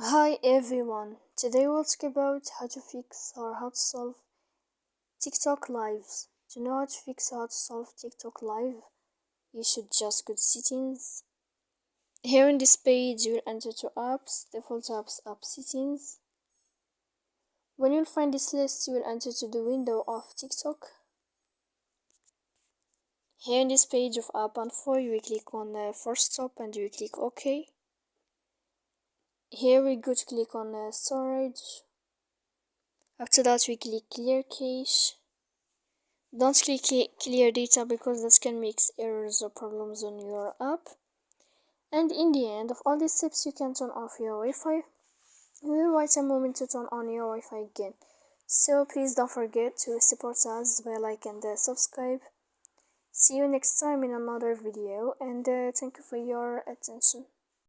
Hi everyone, today we'll talk about how to fix or how to solve TikTok lives. To know how to fix or how to solve TikTok live, you should just go to settings. Here in this page you will enter to apps, default apps, app settings. When you'll find this list you will enter to the window of TikTok. Here in this page of app info you will click on force stop and you will click OK. Here we go to click on storage. After that we click clear cache. Don't click clear data because this can make errors or problems on your app. And in the end of all these steps you can turn off your Wi-Fi. You will wait a moment to turn on your Wi-Fi again. So please don't forget to support us by like and subscribe. See you next time in another video and thank you for your attention.